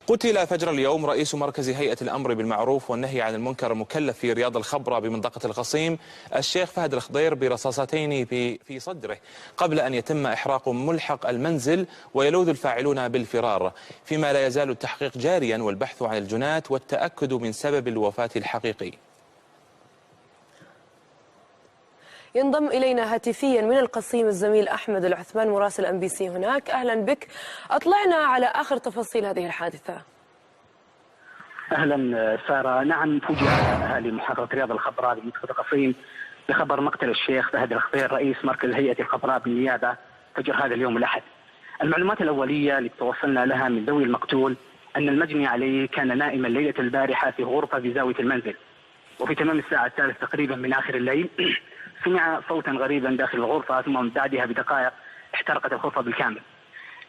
قتل فجر اليوم رئيس مركز هيئة الأمر بالمعروف والنهي عن المنكر المكلف في رياض الخبرة بمنطقة القصيم الشيخ فهد الخضير برصاصتين في صدره قبل أن يتم إحراق ملحق المنزل ويلوذ الفاعلون بالفرار، فيما لا يزال التحقيق جاريا والبحث عن الجنات والتأكد من سبب الوفاة الحقيقي. ينضم إلينا هاتفيا من القصيم الزميل أحمد العثمان مراسل MBC هناك. أهلا بك، أطلعنا على آخر تفاصيل هذه الحادثة. أهلا سارة. نعم، فوجئ أهالي محافظة رياض الخضراء بمنطقة القصيم بخبر مقتل الشيخ فهد الخضير رئيس مركز هيئة الخضراء بالنيابة فجر هذا اليوم الأحد. المعلومات الأولية اللي توصلنا لها من ذوي المقتول أن المجني عليه كان نائما ليلة البارحة في غرفة بزاوية المنزل، وفي تمام الساعة الثالثة تقريبا من آخر الليل سمع صوتا غريبا داخل الغرفة، ثم من بعدها بدقائق احترقت الغرفة بالكامل.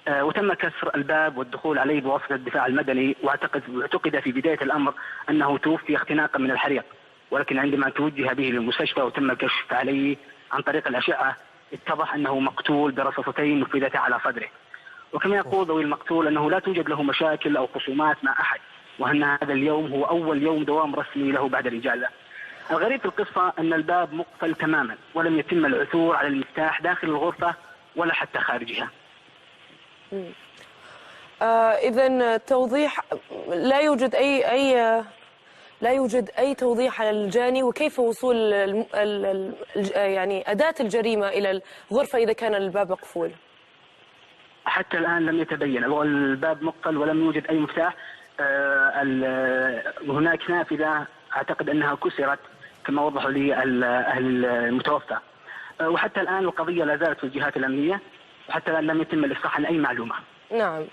وتم كسر الباب والدخول عليه بواسطة الدفاع المدني، واعتقد في بداية الأمر أنه توفي اختناقا من الحريق، ولكن عندما توجه به للمستشفى وتم الكشف عليه عن طريق الأشعة اتضح أنه مقتول برصاصتين نفذتا على صدره. وكما يقول ذوي المقتول أنه لا توجد له مشاكل أو خصومات مع أحد، وأن هذا اليوم هو أول يوم دوام رسمي له بعد الإجازة. الغريب في القصة أن الباب مقفل تماما ولم يتم العثور على المفتاح داخل الغرفة ولا حتى خارجها. إذن توضيح، لا يوجد أي توضيح على الجاني وكيف وصول يعني أداة الجريمة إلى الغرفة إذا كان الباب مقفول. حتى الآن لم يتبين، الباب مقفل ولم يوجد أي مفتاح. هناك نافذة أعتقد أنها كسرت كما وضحوا لي أهل المتوفى، وحتى الآن القضية لا زالت في الجهات الأمنية، وحتى الآن لم يتم الإفصاح عن أي معلومة. نعم.